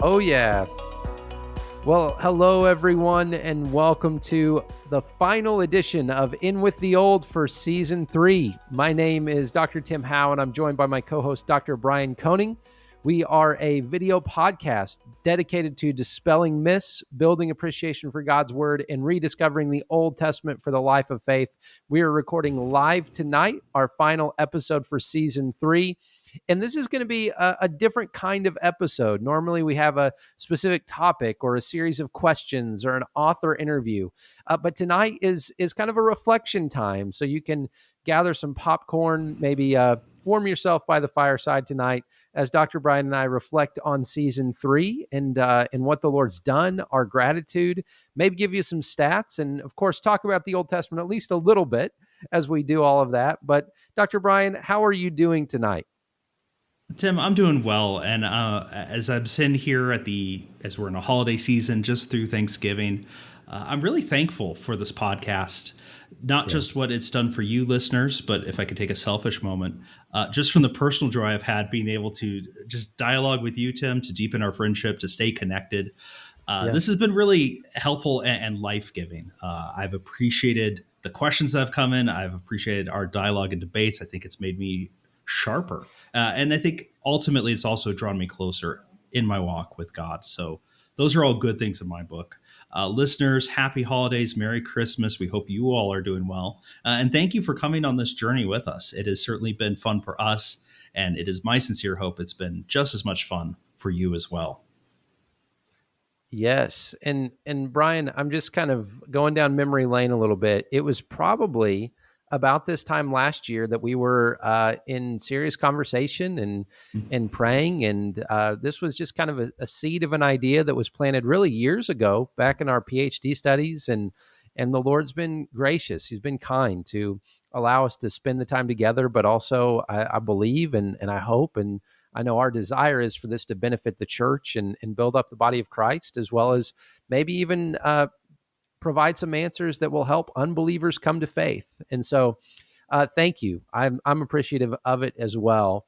Oh, yeah. Well, hello, everyone, and welcome to the final edition of In With the Old for Season 3. My name is Dr. Tim Howe, and I'm joined by my co-host, Dr. Brian Koning. We are a video podcast dedicated to dispelling myths, building appreciation for God's Word, and rediscovering the Old Testament for the life of faith. We are recording live tonight, our final episode for Season 3. And this is going to be a different kind of episode. Normally, we have a specific topic or a series of questions or an author interview. But tonight is kind of a reflection time. So you can gather some popcorn, maybe warm yourself by the fireside tonight as Dr. Brian and I reflect on Season 3 and what the Lord's done, our gratitude, maybe give you some stats, and of course, talk about the Old Testament at least a little bit as we do all of that. But Dr. Brian, how are you doing tonight? Tim, I'm doing well, and as I'm sitting here as we're in a holiday season, just through Thanksgiving, I'm really thankful for this podcast. Not just what it's done for you listeners, but if I could take a selfish moment, just from the personal joy I've had being able to just dialogue with you, Tim, to deepen our friendship, to stay connected. This has been really helpful and life-giving. I've appreciated the questions that have come in. I've appreciated our dialogue and debates. I think it's made me sharper. And I think ultimately it's also drawn me closer in my walk with God. So those are all good things in my book. Listeners, happy holidays, Merry Christmas. We hope you all are doing well. And thank you for coming on this journey with us. It has certainly been fun for us, and it is my sincere hope it's been just as much fun for you as well. Yes. And Brian, I'm just kind of going down memory lane a little bit. It was probably about this time last year that we were in serious conversation and praying. And this was just kind of a seed of an idea that was planted really years ago back in our PhD studies. And the Lord's been gracious. He's been kind to allow us to spend the time together, but also I believe and I hope and I know our desire is for this to benefit the church and build up the body of Christ, as well as maybe even provide some answers that will help unbelievers come to faith. And so thank you. I'm appreciative of it as well.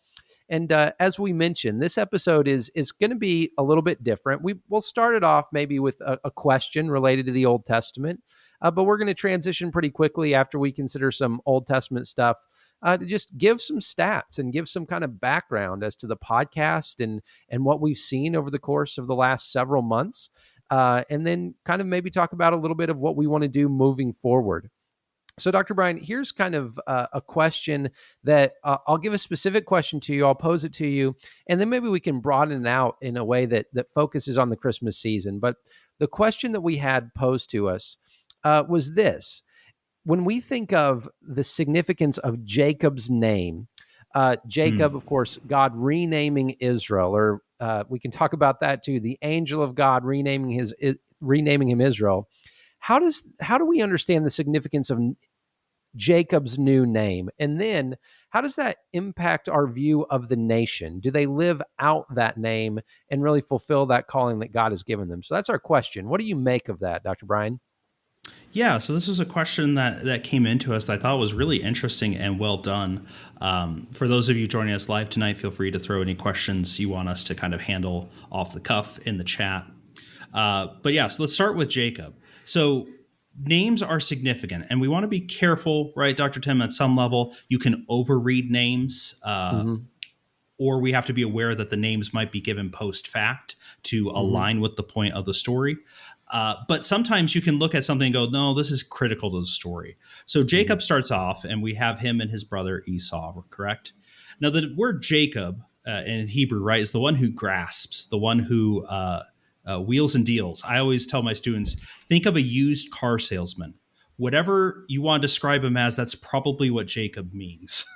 And as we mentioned, this episode is going to be a little bit different. We'll start it off maybe with a question related to the Old Testament, but we're going to transition pretty quickly after we consider some Old Testament stuff to just give some stats and give some kind of background as to the podcast and what we've seen over the course of the last several months. And then kind of maybe talk about a little bit of what we want to do moving forward. So, Dr. Brian, here's kind of a question that I'll give a specific question to you. I'll pose it to you, and then maybe we can broaden it out in a way that focuses on the Christmas season. But the question that we had posed to us was this. When we think of the significance of Jacob's name, Jacob, of course, God renaming Israel, or we can talk about that too. The angel of God renaming him Israel. How do we understand the significance of Jacob's new name? And then how does that impact our view of the nation? Do they live out that name and really fulfill that calling that God has given them? So that's our question. What do you make of that, Dr. Brian? Yeah, so this was a question that came into us that I thought was really interesting and well done. For those of you joining us live tonight, feel free to throw any questions you want us to kind of handle off the cuff in the chat. But yeah, so let's start with Jacob. So names are significant, and we want to be careful, right, Dr. Tim, at some level. You can overread names, or we have to be aware that the names might be given post-fact to align with the point of the story. But sometimes you can look at something and go, no, this is critical to the story. So Jacob starts off, and we have him and his brother Esau, correct? Now, the word Jacob in Hebrew, right, is the one who grasps, the one who wheels and deals. I always tell my students, think of a used car salesman. Whatever you want to describe him as, that's probably what Jacob means.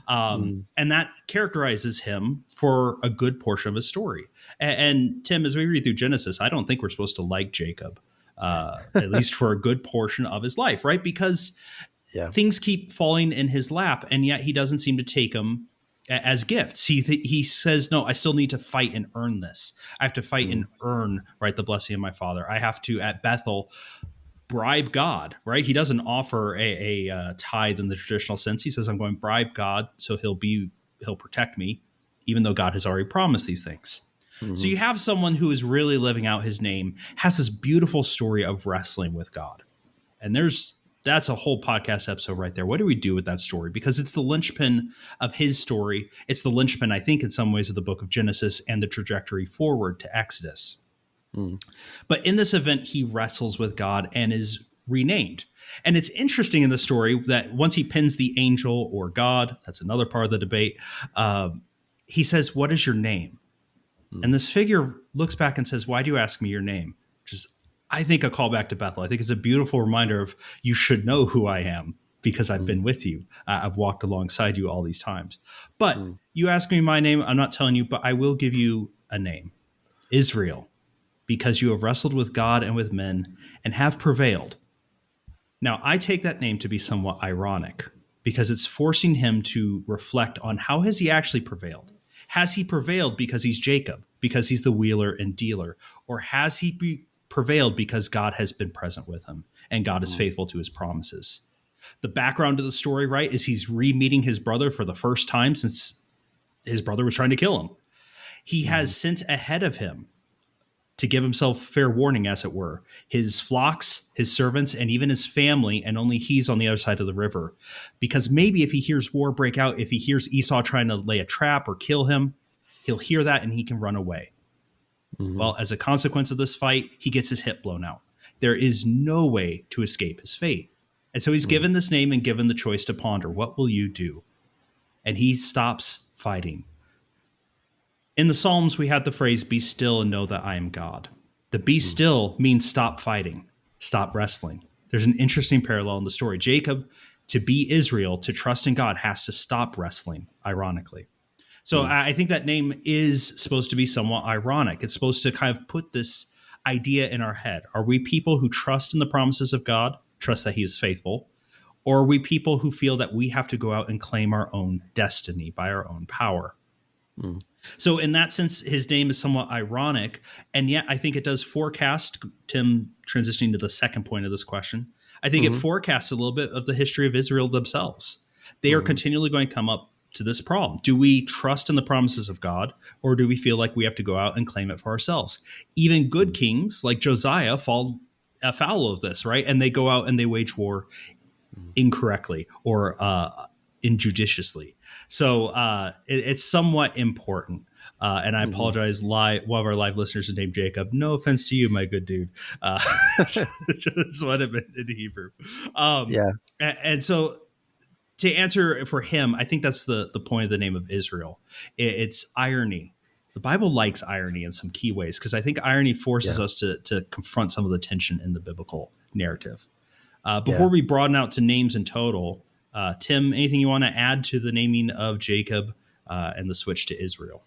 And that characterizes him for a good portion of his story. And Tim, as we read through Genesis, I don't think we're supposed to like Jacob, at least for a good portion of his life, right? Because things keep falling in his lap, and yet he doesn't seem to take them as gifts. He says, no, I still need to fight and earn this. I have to fight and earn, right, the blessing of my father. I have to, at Bethel, bribe God, right? He doesn't offer a tithe in the traditional sense. He says, I'm going to bribe God so he'll protect me. even though God has already promised these things. So Mm-hmm. you have someone who is really living out his name, has this beautiful story of wrestling with God. And that's a whole podcast episode right there. What do we do with that story? Because it's the linchpin of his story. It's the linchpin, I think, in some ways, of the book of Genesis and the trajectory forward to Exodus. Mm-hmm. But in this event, he wrestles with God and is renamed. And it's interesting in the story that once he pins the angel or God, that's another part of the debate, he says, "What is your name?" And this figure looks back and says, "Why do you ask me your name?" Which is, I think, a callback to Bethel. I think it's a beautiful reminder of you should know who I am because I've been with you. I've walked alongside you all these times. But Mm-hmm. you ask me my name, I'm not telling you, but I will give you a name, Israel, because you have wrestled with God and with men and have prevailed. Now, I take that name to be somewhat ironic because it's forcing him to reflect on how has he actually prevailed? Has he prevailed because he's Jacob, because he's the wheeler and dealer? Or has he prevailed because God has been present with him and God is faithful to his promises? The background of the story, right, is he's re-meeting his brother for the first time since his brother was trying to kill him. He has sent ahead of him to give himself fair warning, as it were, his flocks, his servants, and even his family, and only he's on the other side of the river. Because maybe if he hears war break out, if he hears Esau trying to lay a trap or kill him, he'll hear that and he can run away. Mm-hmm. Well, as a consequence of this fight, he gets his hip blown out. There is no way to escape his fate. And so he's given this name and given the choice to ponder, what will you do? And he stops fighting. In the Psalms, we have the phrase, "Be still and know that I am God." The "be still" means stop fighting, stop wrestling. There's an interesting parallel in the story. Jacob, to be Israel, to trust in God, has to stop wrestling, ironically. So I think that name is supposed to be somewhat ironic. It's supposed to kind of put this idea in our head. Are we people who trust in the promises of God, trust that he is faithful? Or are we people who feel that we have to go out and claim our own destiny by our own power? Mm-hmm. So in that sense, his name is somewhat ironic. And yet I think it does forecast, Tim, transitioning to the second point of this question, I think it forecasts a little bit of the history of Israel themselves. They are continually going to come up to this problem. Do we trust in the promises of God, or do we feel like we have to go out and claim it for ourselves? Even good kings like Josiah fall afoul of this, right? And they go out and they wage war incorrectly or injudiciously. So it's somewhat important. And I apologize, one of our live listeners is named Jacob. No offense to you, my good dude. Just what it meant in Hebrew. Yeah. And so to answer for him, I think that's the point of the name of Israel. It's irony. The Bible likes irony in some key ways because I think irony forces us to confront some of the tension in the biblical narrative. Before we broaden out to names in total, Tim, anything you want to add to the naming of Jacob and the switch to Israel?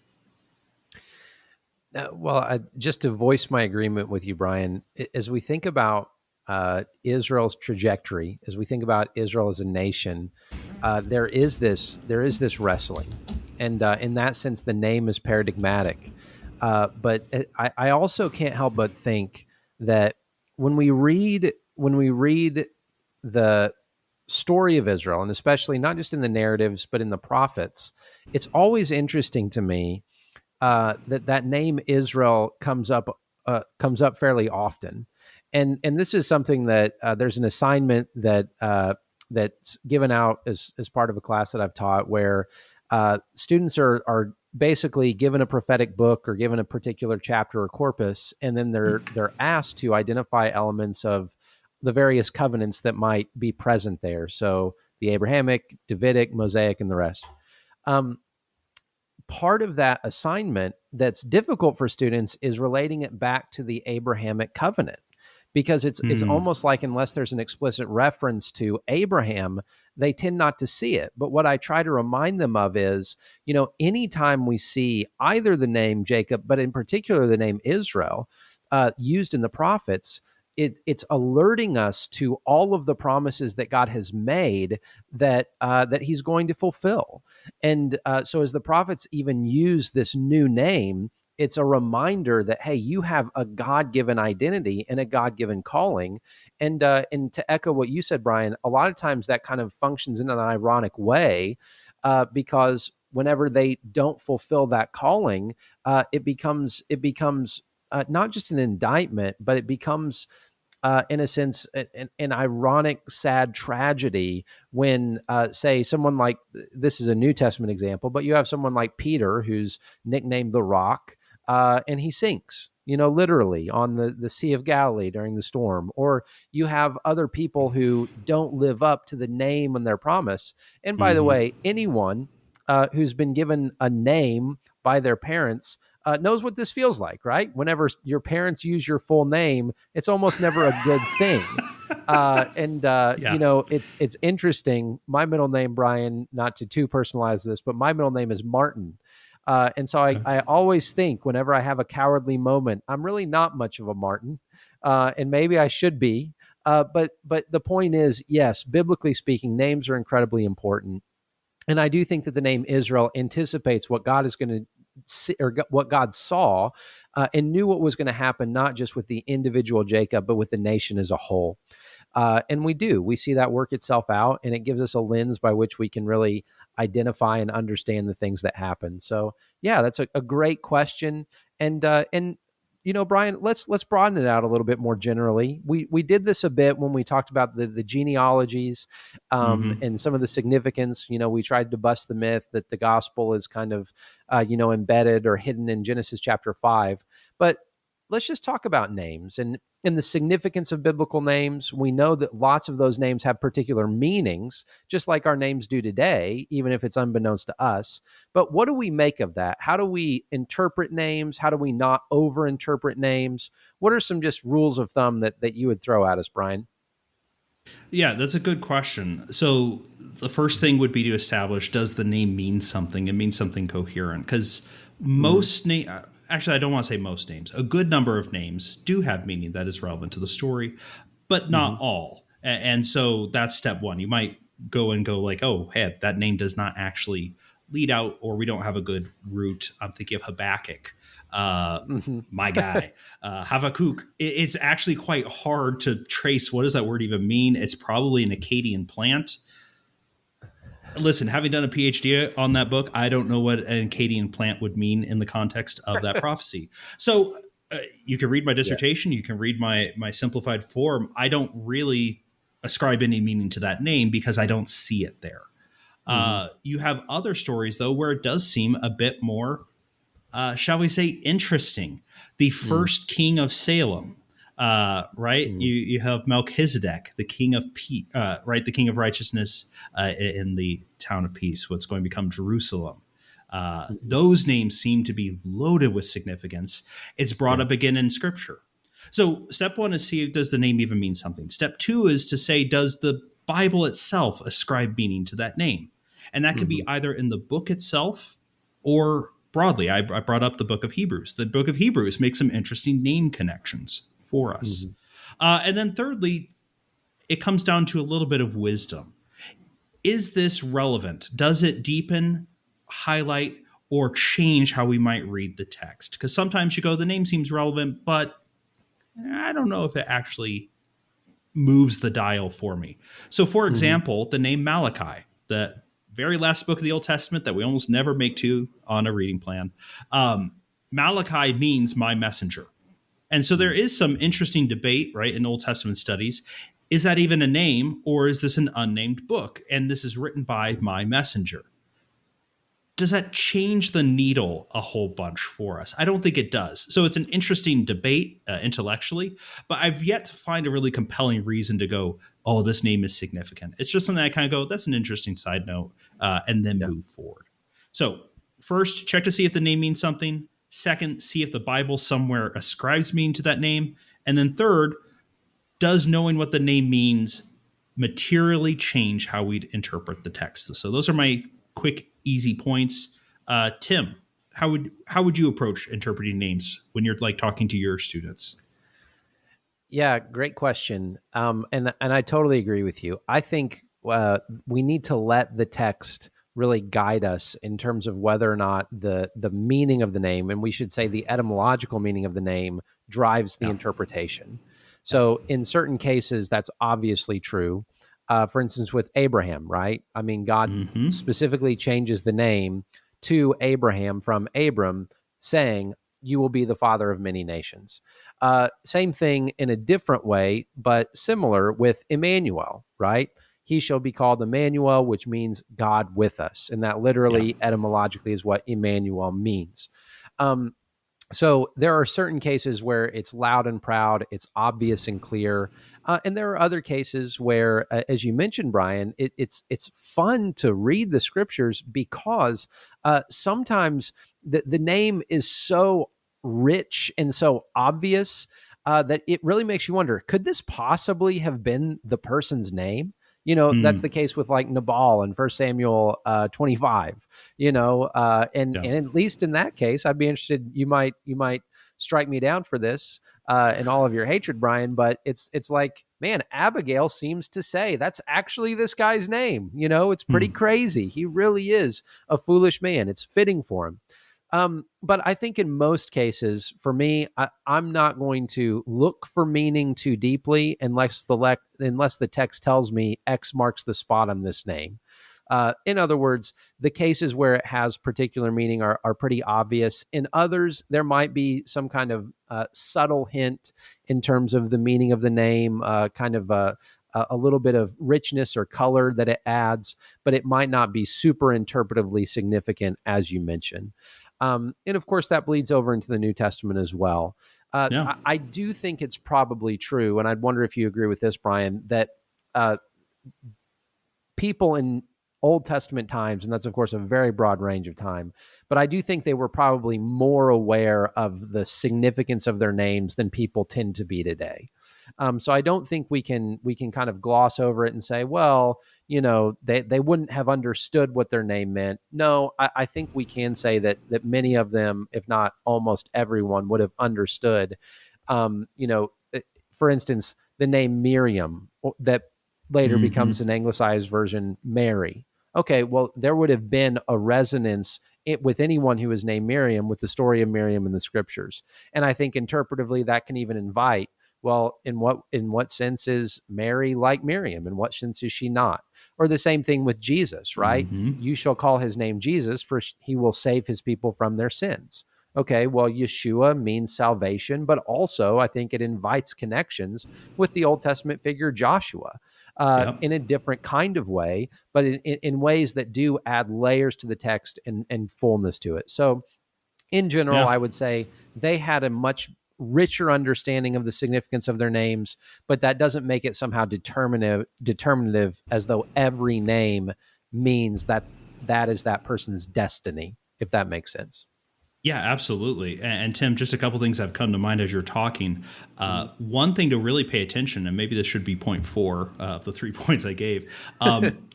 Just to voice my agreement with you, Brian, as we think about Israel's trajectory, as we think about Israel as a nation, there is this wrestling, and in that sense, the name is paradigmatic. But I also can't help but think that when we read the story of Israel, and especially not just in the narratives but in the prophets, it's always interesting to me that name Israel comes up fairly often, and this is something that there's an assignment that's given out as part of a class that I've taught where students are basically given a prophetic book or given a particular chapter or corpus, and then they're asked to identify elements of the various covenants that might be present there. So the Abrahamic, Davidic, Mosaic, and the rest. Part of that assignment that's difficult for students is relating it back to the Abrahamic covenant, because it's almost like unless there's an explicit reference to Abraham, they tend not to see it. But what I try to remind them of is, anytime we see either the name Jacob, but in particular the name Israel, used in the prophets, it's alerting us to all of the promises that God has made that He's going to fulfill. And so, as the prophets even use this new name, it's a reminder that, hey, you have a God-given identity and a God-given calling. And to echo what you said, Brian, a lot of times that kind of functions in an ironic way, because whenever they don't fulfill that calling, it becomes not just an indictment, but it becomes in a sense, an ironic, sad tragedy when, say, someone like, this is a New Testament example, but you have someone like Peter, who's nicknamed the Rock, and he sinks, literally on the Sea of Galilee during the storm. Or you have other people who don't live up to the name and their promise. And by the Mm-hmm. way, anyone who's been given a name by their parents knows what this feels like, right? Whenever your parents use your full name, it's almost never a good thing. And Yeah. it's interesting. My middle name, Brian, not to too personalize this, but my middle name is Martin. And so Okay. I always think whenever I have a cowardly moment, I'm really not much of a Martin, and maybe I should be. But the point is, yes, biblically speaking, names are incredibly important. And I do think that the name Israel anticipates what God is going to see, or what God saw, and knew what was going to happen, not just with the individual Jacob, but with the nation as a whole. And we see that work itself out, and it gives us a lens by which we can really identify and understand the things that happen. So, yeah, that's a great question. And Brian, let's broaden it out a little bit more generally. We did this a bit when we talked about the genealogies, Mm-hmm. and some of the significance. We tried to bust the myth that the gospel is kind of embedded or hidden in Genesis chapter 5. But let's just talk about names and the significance of biblical names. We know that lots of those names have particular meanings, just like our names do today, even if it's unbeknownst to us. But what do we make of that? How do we interpret names? How do we not overinterpret names? What are some just rules of thumb that you would throw at us, Brian? Yeah, that's a good question. So the first thing would be to establish, does the name mean something? It means something coherent, because Mm-hmm. most name actually, I don't want to say most names. A good number of names do have meaning that is relevant to the story, but Mm-hmm. not all. And so that's step one. You might go like, oh, hey, that name does not actually lead out, or we don't have a good root. I'm thinking of Habakkuk, uh, Mm-hmm. my guy, Habakkuk. It's actually quite hard to trace what does that word even mean. It's probably an Akkadian plant. Listen, having done a PhD on that book, I don't know what an Akkadian plant would mean in the context of that prophecy. So you can read my Yeah. dissertation, you can read my simplified form. I don't really ascribe any meaning to that name because I don't see it there. Mm-hmm. You have other stories though where it does seem a bit more, shall we say, interesting. The first king of Salem, right? Mm-hmm. You have Melchizedek, the king of peace, right? The king of righteousness in the town of peace, what's going to become Jerusalem. Mm-hmm. Those names seem to be loaded with significance. It's brought Yeah. up again in scripture. So, step one is see, does the name even mean something? Step two is to say, does the Bible itself ascribe meaning to that name? And that could Mm-hmm. be either in the book itself or broadly. I brought up the book of Hebrews. The book of Hebrews makes some interesting name connections for us. Mm-hmm. And then, thirdly, it comes down to a little bit of wisdom. Is this relevant? Does it deepen, highlight, or change how we might read the text? Because sometimes you go, the name seems relevant, but I don't know if it actually moves the dial for me. So, for Mm-hmm. example, the name Malachi, the very last book of the Old Testament that we almost never make to on a reading plan, Malachi means my messenger. And so there is some interesting debate, right, in Old Testament studies. Is that even a name, or is this an unnamed book? And this is written by my messenger. Does that change the needle a whole bunch for us? I don't think it does. So it's an interesting debate intellectually, but I've yet to find a really compelling reason to go, oh, this name is significant. It's just something I kind of go, that's an interesting side note, and then Yeah. move forward. So, first, check to see if the name means something. Second, see if the Bible somewhere ascribes meaning to that name. And then third, does knowing what the name means materially change how we'd interpret the text? So those are my quick, easy points. Tim, how would you approach interpreting names when you're like talking to your students? Yeah, great question. And I totally agree with you. I think we need to let the text really guide us in terms of whether or not the meaning of the name, and we should say the etymological meaning of the name, drives the Yeah, interpretation. yeah, So in certain cases, that's obviously true. For instance, with Abraham, right? I mean, God Mm-hmm. specifically changes the name to Abraham from Abram, saying, "You will be the father of many nations." Same thing in a different way, but similar with Emmanuel, right? He shall be called Emmanuel, which means God with us. And that Yeah. literally, etymologically, is what Emmanuel means. Um, so there are certain cases where it's loud and proud, it's obvious and clear, and there are other cases where, as you mentioned, Brian, it's fun to read the scriptures because sometimes the name is so rich and so obvious that it really makes you wonder: could this possibly have been the person's name? That's the Mm. case with like Nabal in 1 Samuel 25. And Yeah. at least in that case, I'd be interested. You might strike me down for this and all of your hatred, Brian, but it's like, man, Abigail seems to say that's actually this guy's name. It's pretty Mm. crazy. He really is a foolish man. It's fitting for him. But I think in most cases, for me, I'm not going to look for meaning too deeply unless the text tells me X marks the spot on this name. In other words, the cases where it has particular meaning are pretty obvious. In others, there might be some kind of subtle hint in terms of the meaning of the name, kind of a little bit of richness or color that it adds, but it might not be super interpretively significant, as you mentioned. And of course, that bleeds over into the New Testament as well. Yeah. I do think it's probably true, and I'd wonder if you agree with this, Brian, that uh, people in Old Testament times, and that's of course a very broad range of time, but I do think they were probably more aware of the significance of their names than people tend to be today. So I don't think we can kind of gloss over it and say, well, they wouldn't have understood what their name meant. No, I think we can say that many of them, if not almost everyone, would have understood. Um, you know, for instance, the name Miriam that later becomes Mm-hmm. an anglicized version, Mary. Okay, well, there would have been a resonance with anyone who is named Miriam with the story of Miriam in the scriptures. And I think interpretively that can even invite, well, in what sense is Mary like Miriam? In what sense is she not? Or the same thing with Jesus, right? Mm-hmm. You shall call his name Jesus, for he will save his people from their sins. Okay, well, Yeshua means salvation, but also I think it invites connections with the Old Testament figure Joshua Yep. in a different kind of way, but in ways that do add layers to the text and fullness to it. So, in general, Yeah. I would say they had a much richer understanding of the significance of their names, but that doesn't make it somehow determinative as though every name means that is that person's destiny, if that makes sense. Yeah, absolutely. And Tim, just a couple things have come to mind as you're talking. Mhm. One thing to really pay attention, and maybe this should be point four of the 3 points I gave.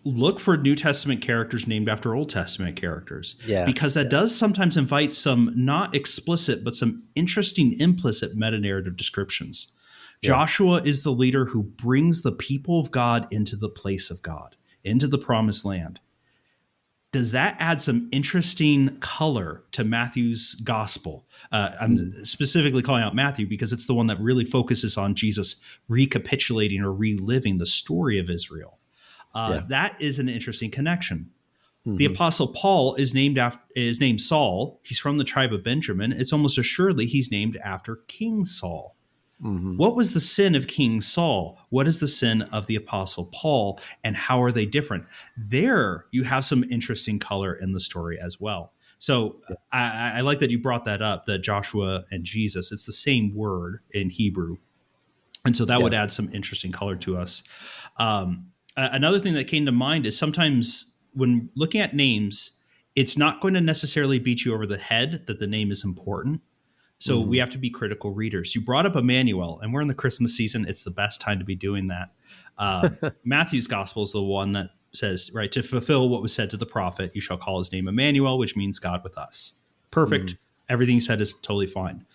Look for New Testament characters named after Old Testament characters, Yeah. because that does sometimes invite some not explicit, but some interesting implicit meta narrative descriptions. Yeah. Joshua is the leader who brings the people of God into the place of God, into the promised land. Does that add some interesting color to Matthew's gospel? I'm Mm. specifically calling out Matthew because it's the one that really focuses on Jesus recapitulating or reliving the story of Israel. Yeah. That is an interesting connection. The Hmm. apostle Paul is named Saul. He's from the tribe of Benjamin. It's almost assuredly he's named after King Saul. Hmm. What was the sin of King Saul? What is the sin of the Apostle Paul? And how are they different? There, you have some interesting color in the story as well. So Yeah. I like that you brought that up, that Joshua and Jesus, it's the same word in Hebrew. And so that Yeah. would add some interesting color to us. Another thing that came to mind is sometimes when looking at names, it's not going to necessarily beat you over the head that the name is important. So we Hmm. have to be critical readers. You brought up Emmanuel, and we're in the Christmas season. It's the best time to be doing that. Matthew's gospel is the one that says, right, to fulfill what was said to the prophet, you shall call his name Emmanuel, which means God with us. Hmm. Perfect. Everything you said is totally fine.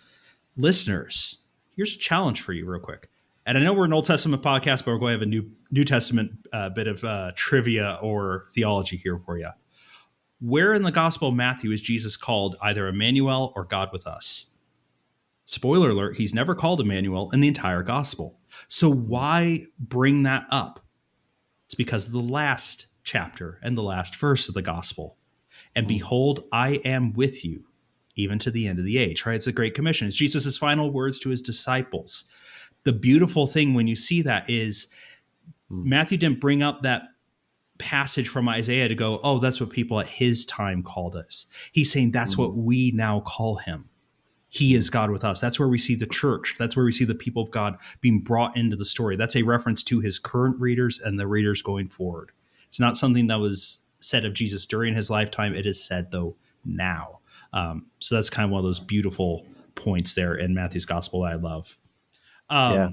Listeners, here's a challenge for you, real quick. And I know we're an Old Testament podcast, but we're going to have a New Testament bit of trivia or theology here for you. Where in the Gospel of Matthew is Jesus called either Emmanuel or God with us? Spoiler alert, he's never called Emmanuel in the entire gospel. So why bring that up? It's because of the last chapter and the last verse of the gospel. And behold, I am with you even to the end of the age, right? It's a great commission. It's Jesus' final words to his disciples. The beautiful thing when you see that is Matthew didn't bring up that passage from Isaiah to go, oh, that's what people at his time called us. He's saying that's what we now call him. He is God with us. That's where we see the church. That's where we see the people of God being brought into the story. That's a reference to his current readers and the readers going forward. It's not something that was said of Jesus during his lifetime. It is said, though, now. So that's kind of one of those beautiful points there in Matthew's gospel that I love. Yeah.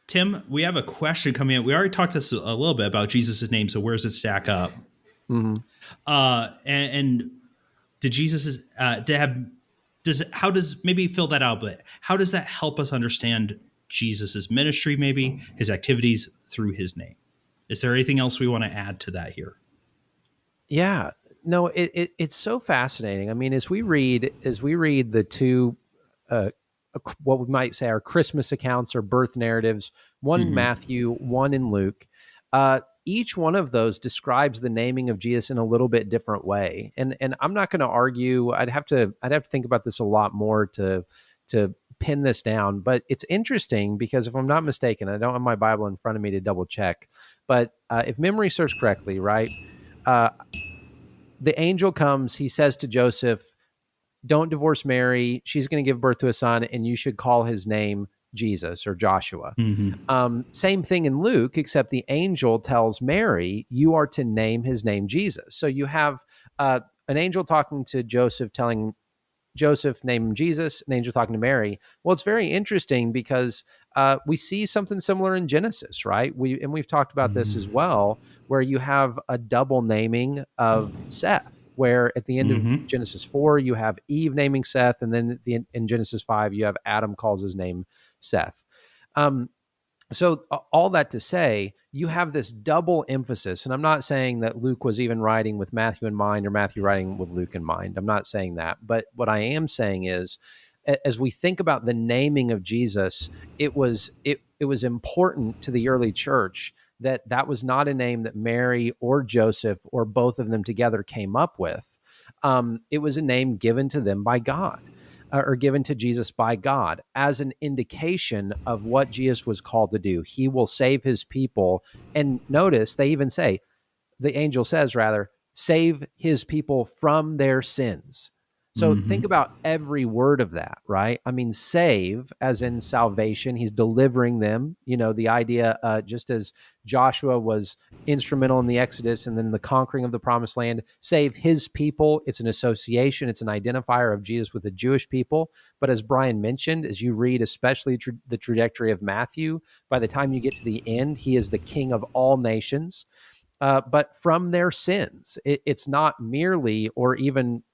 Tim, we have a question coming in. We already talked to us a little bit about Jesus' name. So where does it stack up? And did Jesus how does maybe fill that out a bit? How does that help us understand Jesus's ministry, maybe his activities through his name? Is there anything else we want to add to that here? Yeah. No, it's so fascinating. I mean, as we read the two, what we might say are Christmas accounts or birth narratives, one in Matthew, one in Luke, each one of those describes the naming of Jesus in a little bit different way. And I'm not going to argue. I'd have to think about this a lot more to pin this down. But it's interesting because if I'm not mistaken, I don't have my Bible in front of me to double check. But if memory serves correctly, right, the angel comes. He says to Joseph, "Don't divorce Mary. She's going to give birth to a son, and you should call his name Jesus or Joshua." Same thing in Luke, except the angel tells Mary, "You are to name his name Jesus." So you have an angel talking to Joseph, telling Joseph, name him Jesus, an angel talking to Mary. Well, it's very interesting because we see something similar in Genesis, right? We've talked about this as well, where you have a double naming of Seth, where at the end of Genesis 4, you have Eve naming Seth, and then in Genesis 5, you have Adam calls his name Seth. So all that to say, you have this double emphasis, and I'm not saying that Luke was even writing with Matthew in mind or Matthew writing with Luke in mind. I'm not saying that. But what I am saying is, as we think about the naming of Jesus, it was important to the early church that was not a name that Mary or Joseph or both of them together came up with. It was a name given to them by God. Or given to Jesus by God as an indication of what Jesus was called to do. He will save his people. And notice they even say, the angel says rather, save his people from their sins. So think about every word of that, right? I mean, save as in salvation. He's delivering them. You know, the idea, just as Joshua was instrumental in the Exodus and then the conquering of the promised land, save his people. It's an association. It's an identifier of Jesus with the Jewish people. But as Brian mentioned, as you read, especially the trajectory of Matthew, by the time you get to the end, he is the King of all nations. But from their sins. It's not merely or even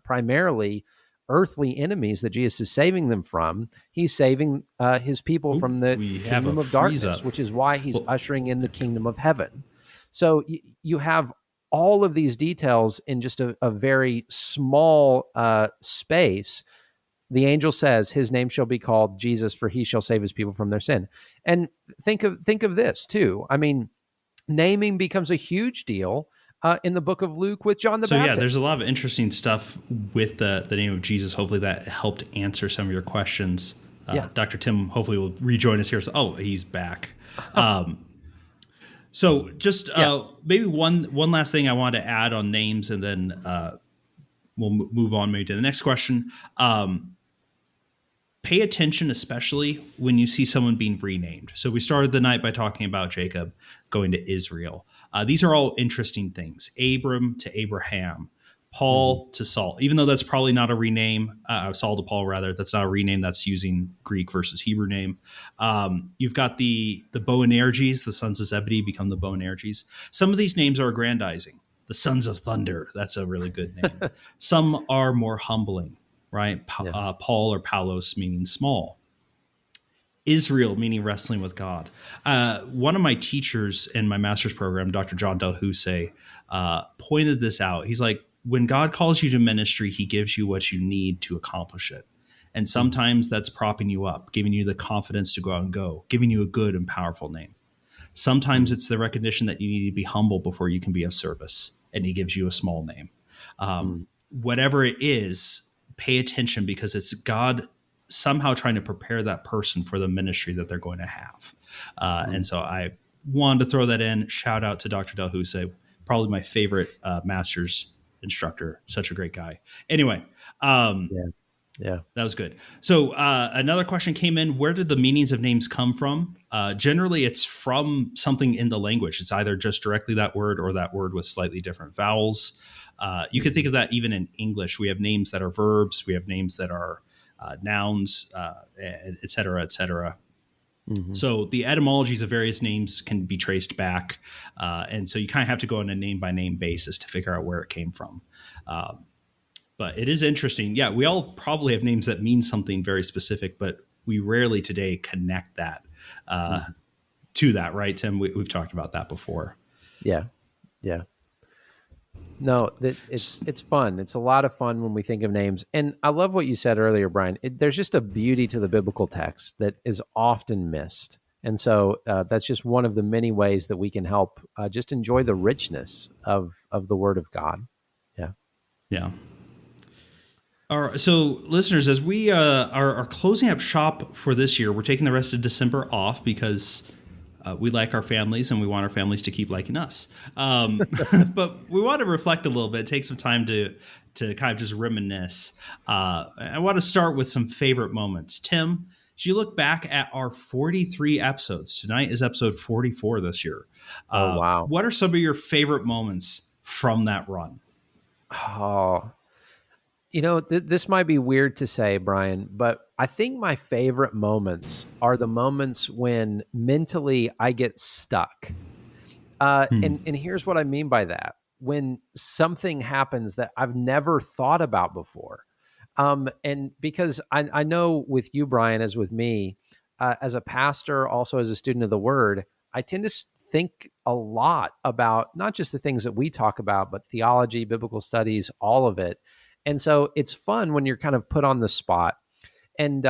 primarily earthly enemies that Jesus is saving them from. He's saving his people from the kingdom of darkness, which is why he's ushering in the kingdom of heaven. So you have all of these details in just a very small space. The angel says, his name shall be called Jesus, for he shall save his people from their sin. And think of this too. I mean, naming becomes a huge deal in the book of Luke with John the Baptist. Yeah, there's a lot of interesting stuff with the name of Jesus. Hopefully that helped answer some of your questions. Dr. Tim hopefully will rejoin us here. So, he's back. So just maybe one last thing I wanted to add on names, and then we'll move on maybe to the next question. Pay attention, especially when you see someone being renamed. So we started the night by talking about Jacob going to Israel. These are all interesting things. Abram to Abraham, Paul to Saul, even though that's probably not a rename, Saul to Paul rather, that's not a rename, that's using Greek versus Hebrew name. You've got the Boanerges, the sons of Zebedee become the Boanerges. Some of these names are aggrandizing. The sons of thunder, that's a really good name. Some are more humbling. Right? Paul or Paulos meaning small. Israel meaning wrestling with God. One of my teachers in my master's program, Dr. John Del Huse, pointed this out. He's like, when God calls you to ministry, he gives you what you need to accomplish it. And sometimes that's propping you up, giving you the confidence to go out and go, giving you a good and powerful name. Sometimes Mm, it's the recognition that you need to be humble before you can be of service, and he gives you a small name. mm, Whatever it is, pay attention, because it's God somehow trying to prepare that person for the ministry that they're going to have. And mm. so I wanted to throw that in. Shout out to Dr. Del Huse, probably my favorite master's instructor. Such a great guy. Anyway, Yeah. Yeah. that was good. So another question came in: where did the meanings of names come from? Generally, it's from something in the language. It's either just directly that word, or that word with slightly different vowels. You can think Mhm. of that even in English. We have names that are verbs. We have names that are nouns, et cetera, et cetera. Mhm. So the etymologies of various names can be traced back. And so you kind of have to go on a name by name basis to figure out where it came from. But it is interesting. Yeah, we all probably have names that mean something very specific, but we rarely today connect that Mhm. to that, right, Tim? We've talked about that before. Yeah. Yeah. No, that it's fun. It's a lot of fun when we think of names. And I love what you said earlier, Brian. There's just a beauty to the biblical text that is often missed. And so that's just one of the many ways that we can help just enjoy the richness of the Word of God. Yeah. Yeah. All right, so listeners, as we are closing up shop for this year, we're taking the rest of December off because we like our families and we want our families to keep liking us. But we want to reflect a little bit, take some time to kind of just reminisce. I want to start with some favorite moments. Tim, as you look back at our 43 episodes, tonight is episode 44 this year. Oh wow. What are some of your favorite moments from that run? Oh, this might be weird to say, Brian, but I think my favorite moments are the moments when mentally I get stuck. And here's what I mean by that: when something happens that I've never thought about before, and because I know with you, Brian, as with me, as a pastor, also as a student of the Word, I tend to think a lot about not just the things that we talk about, but theology, biblical studies, all of it. And so it's fun when you're kind of put on the spot, and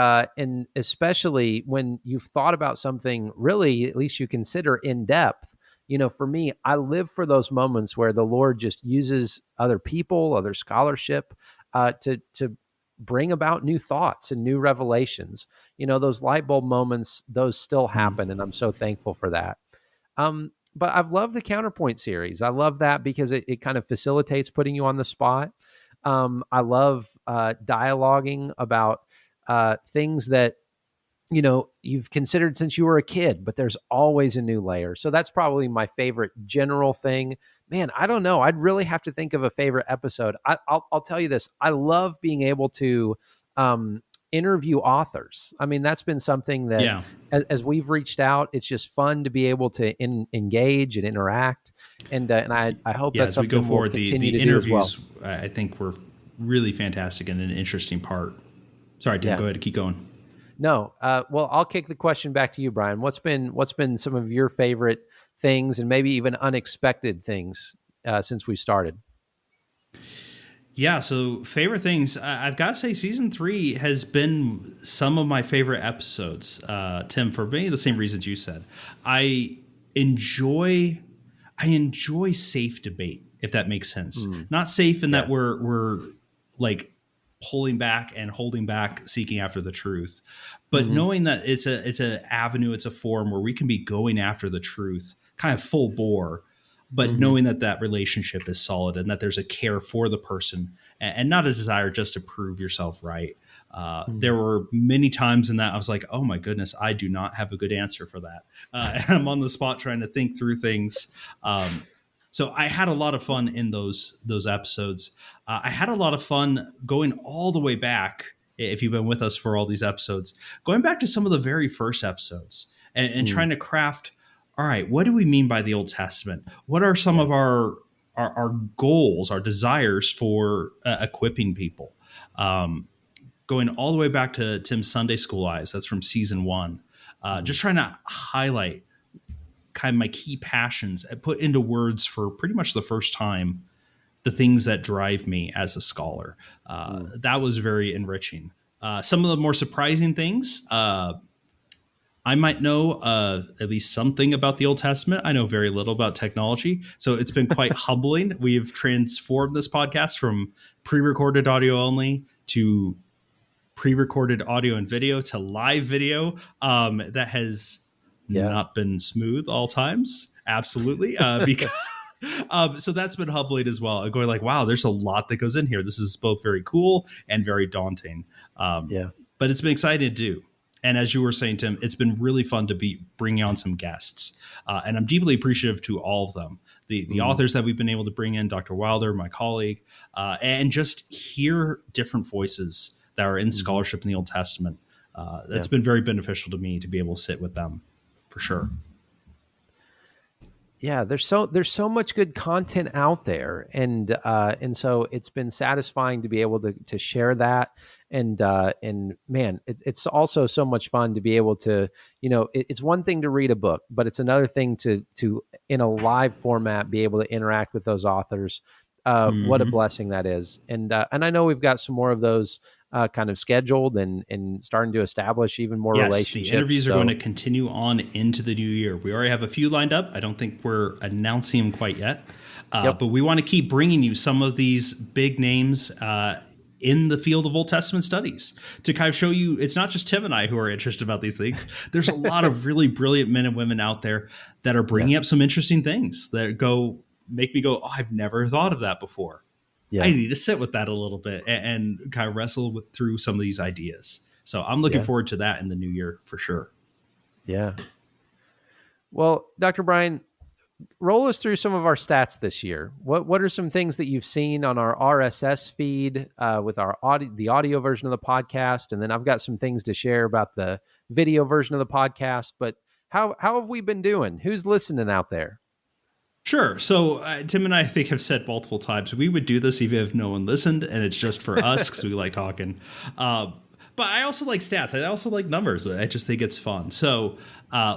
especially when you've thought about something really, at least you consider in depth. For me, I live for those moments where the Lord just uses other people, other scholarship, to bring about new thoughts and new revelations. Those light bulb moments, those still happen, and I'm so thankful for that. But I've loved the Counterpoint series. I love that because it kind of facilitates putting you on the spot. I love dialoguing about things that you've considered since you were a kid, but there's always a new layer. So that's probably my favorite general thing. Man, I don't know. I'd really have to think of a favorite episode. I'll tell you this: I love being able to interview authors. I mean, that's been something that, Yeah. as we've reached out, it's just fun to be able to engage and interact, and I hope Yeah, that's as we go something we'll forward, continue the to do as well. interviews I think were really fantastic and an interesting part. Sorry, Tim, Yeah. go ahead, keep going. No. Well, I'll kick the question back to you, Brian. What's been some of your favorite things, and maybe even unexpected things since we started? Yeah, so favorite things. I've got to say, season 3 has been some of my favorite episodes. Tim, for me, the same reasons you said. I enjoy, I enjoy safe debate, if that makes sense. Mm, Not safe in that yeah. we're like pulling back and holding back, seeking after the truth, but Hmm. knowing that it's a avenue, it's a forum where we can be going after the truth, kind of full bore, but Hmm. knowing that that relationship is solid and that there's a care for the person, and not a desire just to prove yourself right. Hmm. There were many times in that I was like, oh my goodness, I do not have a good answer for that. And I'm on the spot trying to think through things. So I had a lot of fun in those episodes. I had a lot of fun going all the way back. If you've been with us for all these episodes, going back to some of the very first episodes and Mm, trying to craft, all right, what do we mean by the Old Testament? What are some yeah. of our goals, our desires for equipping people? Going all the way back to Tim's Sunday School Eyes, that's from season 1. Hmm. Just trying to highlight kind of my key passions and put into words for pretty much the first time the things that drive me as a scholar. Mm, That was very enriching. Some of the more surprising things, I might know at least something about the Old Testament. I know very little about technology. So it's been quite humbling. We've transformed this podcast from pre-recorded audio only to pre-recorded audio and video to live video. That has Yeah. not been smooth all times. Absolutely. Because so that's been humbling as well. Going like, wow, there's a lot that goes in here. This is both very cool and very daunting. Yeah. But it's been exciting to do. And as you were saying, Tim, it's been really fun to be bringing on some guests. And I'm deeply appreciative to all of them. The authors that we've been able to bring in, Dr. Wilder, my colleague, and just hear different voices that are in scholarship in the Old Testament. That's been very beneficial to me to be able to sit with them for sure. Yeah, there's so much good content out there, and so it's been satisfying to be able to share that, and man, it's also so much fun to be able to, it's one thing to read a book, but it's another thing to in a live format be able to interact with those authors. What a blessing that is, and I know we've got some more of those kind of scheduled and starting to establish even more relationships. The interviews are going to continue on into the new year. We already have a few lined up. I don't think we're announcing them quite yet, but we want to keep bringing you some of these big names in the field of Old Testament studies to kind of show you it's not just Tim and I who are interested about these things. There's a lot of really brilliant men and women out there that are bringing up some interesting things that make me go, oh, I've never thought of that before. Yeah. I need to sit with that a little bit and kind of wrestle through some of these ideas. So I'm looking forward to that in the new year for sure. Yeah. Well, Dr. Brian, roll us through some of our stats this year. What are some things that you've seen on our RSS feed with our the audio version of the podcast? And then I've got some things to share about the video version of the podcast. But how have we been doing? Who's listening out there? Sure. So Tim and I think have said multiple times we would do this even if no one listened, and it's just for us because we like talking. But I also like stats. I also like numbers. I just think it's fun. So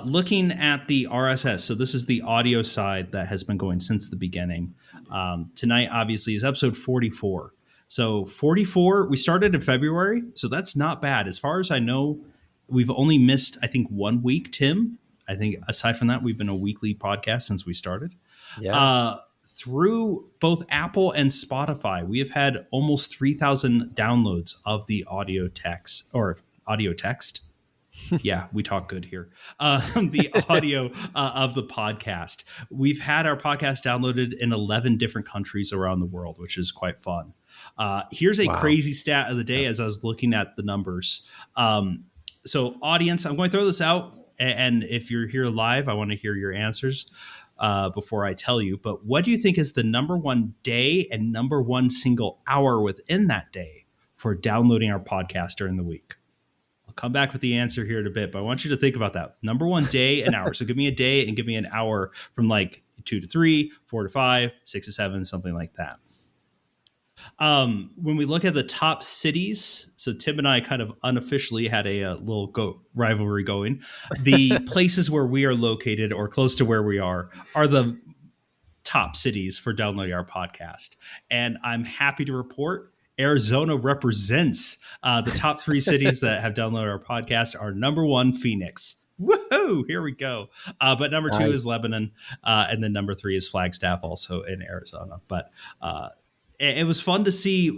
looking at the RSS, so this is the audio side that has been going since the beginning. Tonight, obviously, is episode 44. So 44, we started in February, so that's not bad. As far as I know, we've only missed, I think, 1 week, Tim. I think aside from that, we've been a weekly podcast since we started. Yeah. Through both Apple and Spotify, we have had almost 3,000 downloads of the audio text. Yeah, we talk good here. The audio of the podcast. We've had our podcast downloaded in 11 different countries around the world, which is quite fun. Here's a crazy stat of the day as I was looking at the numbers. So audience, I'm going to throw this out. And if you're here live, I want to hear your answers before I tell you. But what do you think is the number one day and number one single hour within that day for downloading our podcast during the week? I'll come back with the answer here in a bit, but I want you to think about that. Number one day and hour. So give me a day and give me an hour from like 2 to 3, 4 to 5, 6 to 7, something like that. When we look at the top cities, so Tim and I kind of unofficially had a little rivalry going. The places where we are located or close to where we are the top cities for downloading our podcast. And I'm happy to report Arizona represents the top 3 cities that have downloaded our podcast. Our number 1, Phoenix. Woohoo! Here we go. But number 2 is Lebanon. And then number 3 is Flagstaff, also in Arizona. But it was fun to see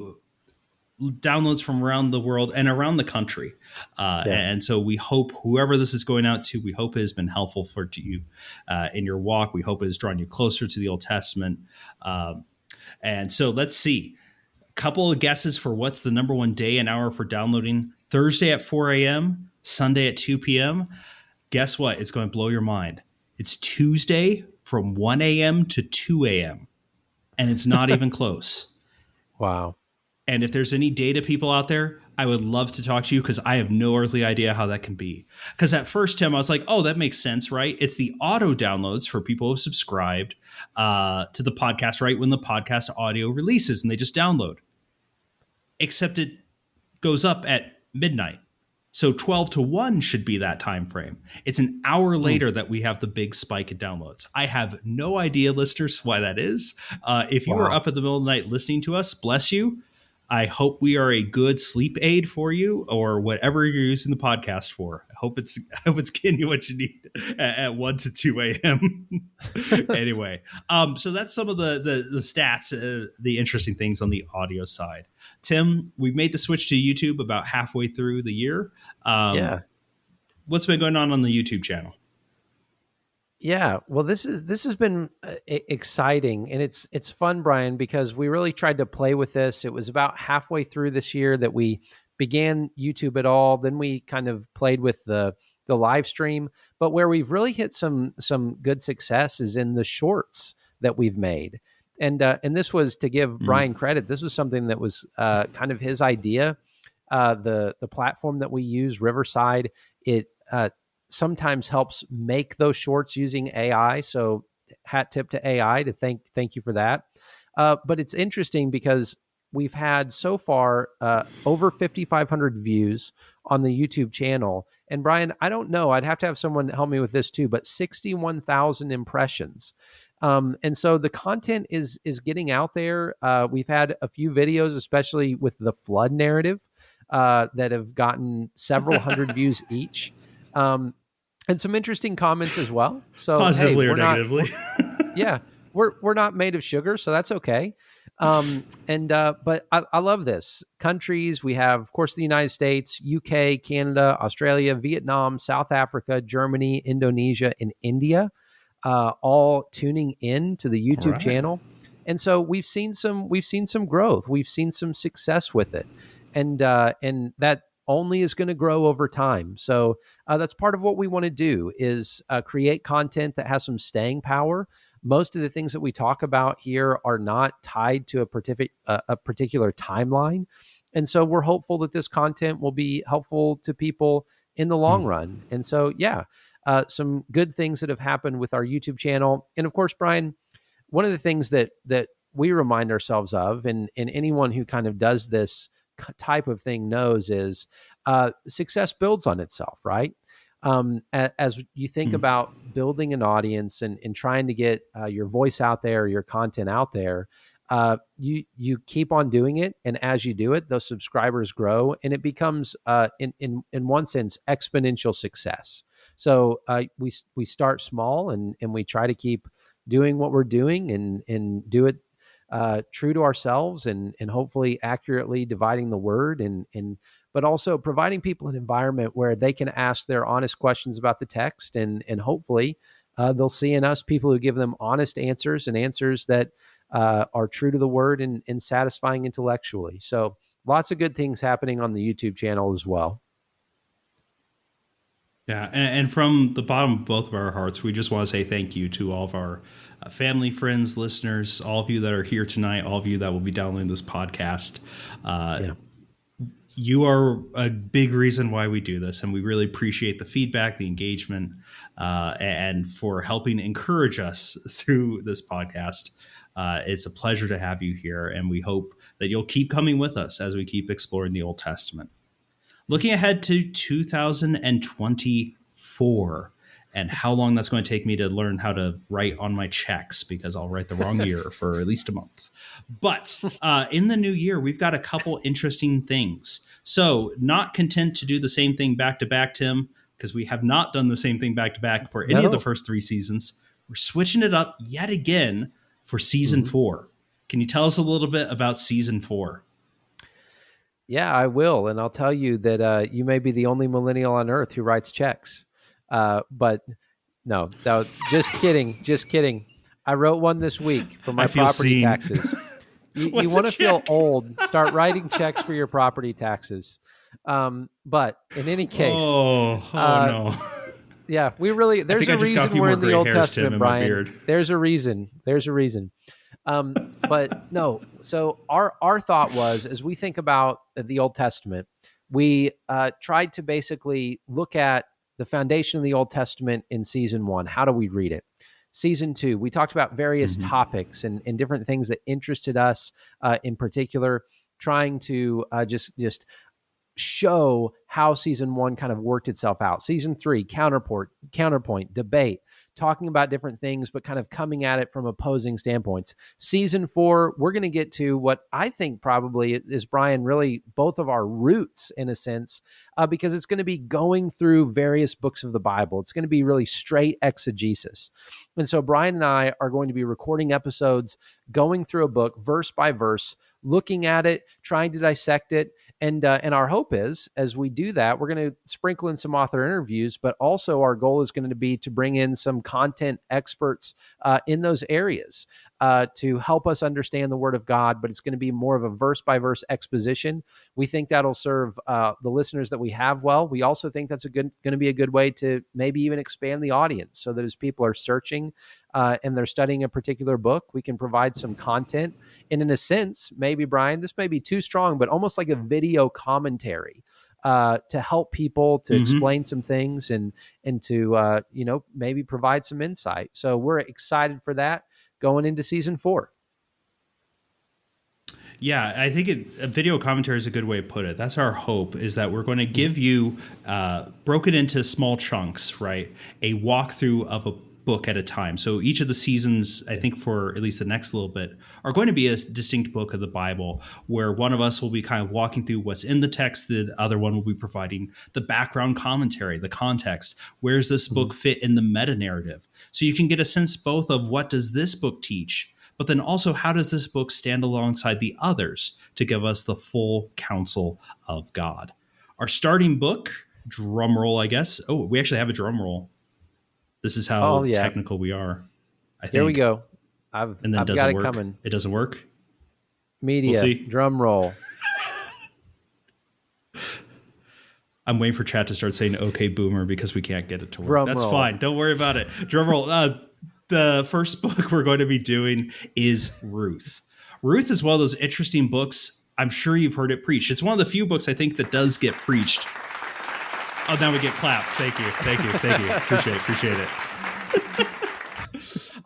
downloads from around the world and around the country. And so we hope whoever this is going out to, we hope it has been helpful to you in your walk. We hope it has drawn you closer to the Old Testament. And so let's see. A couple of guesses for what's the number one day and hour for downloading. Thursday at 4 a.m., Sunday at 2 p.m. Guess what? It's going to blow your mind. It's Tuesday from 1 a.m. to 2 a.m. And it's not even close. Wow. And if there's any data people out there, I would love to talk to you because I have no earthly idea how that can be. Because at first, Tim, I was like, oh, that makes sense, right? It's the auto downloads for people who have subscribed to the podcast, right? When the podcast audio releases and they just download. Except it goes up at midnight. So 12 to 1 should be that time frame. It's an hour later that we have the big spike in downloads. I have no idea, listeners, why that is. If you are up in the middle of the night listening to us, bless you. I hope we are a good sleep aid for you or whatever you're using the podcast for. hope it's getting you what you need at 1 to 2 a.m. Anyway, so that's some of the stats, the interesting things on the audio side. Tim, we've made the switch to YouTube about halfway through the year. Yeah. What's been going on the YouTube channel? Yeah, well, this has been exciting, and it's fun, Brian, because we really tried to play with this. It was about halfway through this year that we began YouTube at all. Then we kind of played with the live stream, but where we've really hit some good success is in the shorts that we've made. And this was, to give Brian credit, this was something that was kind of his idea. The platform that we use, Riverside, it sometimes helps make those shorts using AI. So hat tip to AI to thank you for that. But it's interesting because we've had so far over 5,500 views on the YouTube channel. And Brian, I don't know, I'd have to have someone help me with this too, but 61,000 impressions. And so the content is getting out there. We've had a few videos, especially with the flood narrative, that have gotten several hundred views each. And some interesting comments as well. So positively or negatively. We're not made of sugar, so that's okay. But I love this. Countries, we have, of course, the United States, UK, Canada, Australia, Vietnam, South Africa, Germany, Indonesia, and India, all tuning in to the YouTube channel. And so we've seen some growth. We've seen some success with it. And that only is going to grow over time. So that's part of what we want to do is create content that has some staying power. Most of the things that we talk about here are not tied to a particular timeline. And so we're hopeful that this content will be helpful to people in the long run. And so, some good things that have happened with our YouTube channel. And of course, Brian, one of the things that we remind ourselves of, and anyone who kind of does this type of thing knows, is success builds on itself, right? As you think about building an audience and trying to get your voice out there, your content out there, you keep on doing it, and as you do it, those subscribers grow, and it becomes, in one sense, exponential success. So we start small, and we try to keep doing what we're doing, and do it true to ourselves, and hopefully accurately dividing the word, but also providing people an environment where they can ask their honest questions about the text, and hopefully they'll see in us people who give them honest answers, and answers that are true to the word, and satisfying intellectually. So lots of good things happening on the YouTube channel as well. Yeah, and from the bottom of both of our hearts, we just want to say thank you to all of our family, friends, listeners, all of you that are here tonight, all of you that will be downloading this podcast. You are a big reason why we do this, and we really appreciate the feedback, the engagement, and for helping encourage us through this podcast. It's a pleasure to have you here, and we hope that you'll keep coming with us as we keep exploring the Old Testament. Looking ahead to 2024 and how long that's going to take me to learn how to write on my checks, because I'll write the wrong year for at least a month. But in the new year, we've got a couple interesting things. So not content to do the same thing back to back, Tim, because we have not done the same thing back to back for any of the first 3 seasons. We're switching it up yet again for season 4. Can you tell us a little bit about season 4? Yeah, I will. And I'll tell you that you may be the only millennial on earth who writes checks. But no, just kidding. Just kidding. I wrote one this week for my property taxes. You want to feel old, start writing checks for your property taxes. But in any case, no. Yeah, there's a reason we're in the Old Testament, Brian. There's a reason. But no, so our thought was, as we think about the Old Testament, we tried to basically look at the foundation of the Old Testament in season 1. How do we read it? Season 2, we talked about various topics and different things that interested us, in particular, trying to just show how season 1 kind of worked itself out. Season 3, counterpoint, debate, talking about different things, but kind of coming at it from opposing standpoints. Season 4, we're going to get to what I think probably is, Brian, really both of our roots in a sense, because it's going to be going through various books of the Bible. It's going to be really straight exegesis. And so Brian and I are going to be recording episodes, going through a book verse by verse, looking at it, trying to dissect it. And our hope is, as we do that, we're going to sprinkle in some author interviews, but also our goal is going to be to bring in some content experts in those areas to help us understand the Word of God. But it's going to be more of a verse by verse exposition. We think that'll serve the listeners that we have well. We also think that's going to be a good way to maybe even expand the audience, so that as people are searching and they're studying a particular book, we can provide some content. And in a sense, maybe, Brian, this may be too strong, but almost like a video commentary to help people to explain some things and to maybe provide some insight. So we're excited for that going into season 4. Yeah, I think a video commentary is a good way to put it. That's our hope, is that we're going to give you, broken into small chunks, right, a walkthrough of a book at a time. So each of the seasons, I think for at least the next little bit, are going to be a distinct book of the Bible, where one of us will be kind of walking through what's in the text, the other one will be providing the background commentary, the context. Where's this book fit in the meta narrative? So you can get a sense both of what does this book teach, but then also how does this book stand alongside the others to give us the full counsel of God. Our starting book, drum roll, I guess. Oh, we actually have a drum roll. This is how technical we are, I think. There we go. I've got it work. coming. It doesn't work. Media, we'll see. Drum roll. I'm waiting for chat to start saying "Okay, Boomer" because we can't get it to work. Drum That's roll. fine. Don't worry about it. Drum roll. The first book we're going to be doing is Ruth. Ruth is one of those interesting books. I'm sure you've heard it preached. It's one of the few books I think that does get preached. Oh, now we get claps. Thank you. Appreciate it.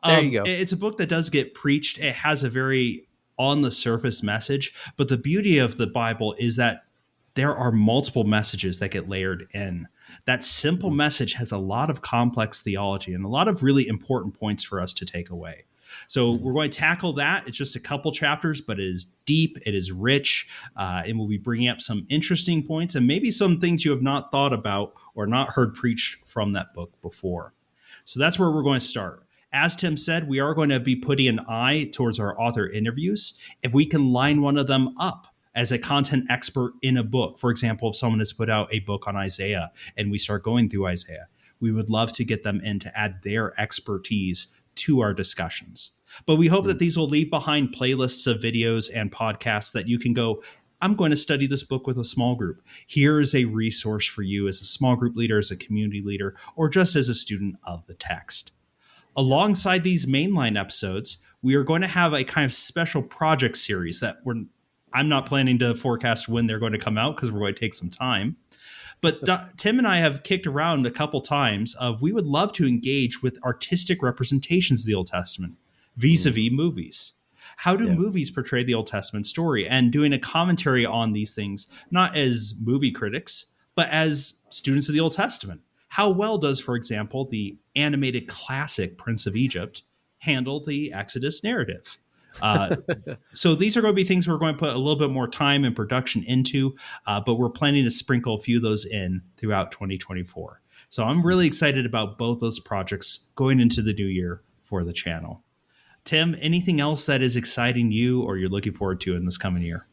There you go. It's a book that does get preached. It has a very on the surface message, but the beauty of the Bible is that there are multiple messages that get layered in. That simple message has a lot of complex theology and a lot of really important points for us to take away. So we're going to tackle that. It's just a couple chapters, but it is deep, it is rich, and we'll be bringing up some interesting points and maybe some things you have not thought about or not heard preached from that book before. So that's where we're going to start. As Tim said, we are going to be putting an eye towards our author interviews. If we can line one of them up as a content expert in a book, for example, if someone has put out a book on Isaiah and we start going through Isaiah, we would love to get them in to add their expertise to our discussions. But we hope that these will leave behind playlists of videos and podcasts that you can go, I'm going to study this book with a small group. Here is a resource for you as a small group leader, as a community leader, or just as a student of the text. Alongside these mainline episodes, we are going to have a kind of special project series that I'm not planning to forecast when they're going to come out because we're going to take some time. But Tim and I have kicked around a couple times of we would love to engage with artistic representations of the Old Testament vis-a-vis movies. How do movies portray the Old Testament story? And doing a commentary on these things, not as movie critics, but as students of the Old Testament. How well does, for example, the animated classic Prince of Egypt handle the Exodus narrative? So these are going to be things we're going to put a little bit more time and production into, but we're planning to sprinkle a few of those in throughout 2024. So I'm really excited about both those projects going into the new year for the channel. Tim, anything else that is exciting you or you're looking forward to in this coming year?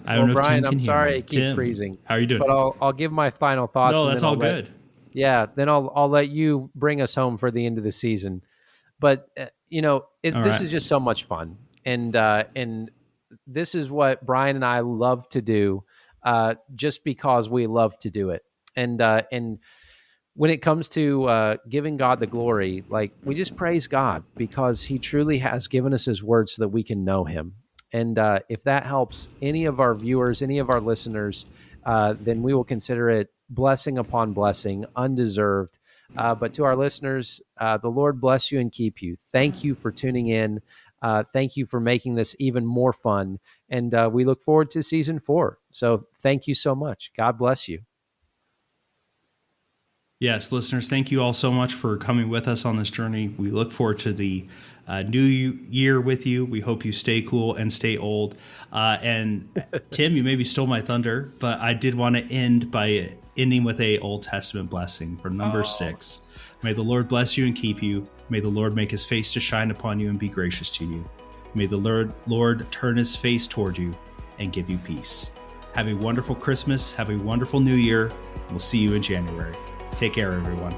I don't know if Brian, Tim can I'm sorry hear me. I keep Tim, freezing. how are you doing? But I'll give my final thoughts. No, and that's then all good. Then I'll let you bring us home for the end of the season. But this is just so much fun, and this is what Brian and I love to do, just because we love to do it. And when it comes to giving God the glory, like, we just praise God because He truly has given us His word so that we can know Him. And if that helps any of our viewers, any of our listeners, then we will consider it blessing upon blessing, undeserved. But to our listeners, the Lord bless you and keep you. Thank you for tuning in. Thank you for making this even more fun. And we look forward to season 4. So thank you so much. God bless you. Yes, listeners, thank you all so much for coming with us on this journey. We look forward to the new year with you. We hope you stay cool and stay old. And Tim, you maybe stole my thunder, but I did want to end by ending with a Old Testament blessing for number 6. May the Lord bless you and keep you. May the Lord make his face to shine upon you and be gracious to you. May the Lord turn his face toward you and give you peace. Have a wonderful Christmas. Have a wonderful New Year. We'll see you in January. Take care, everyone.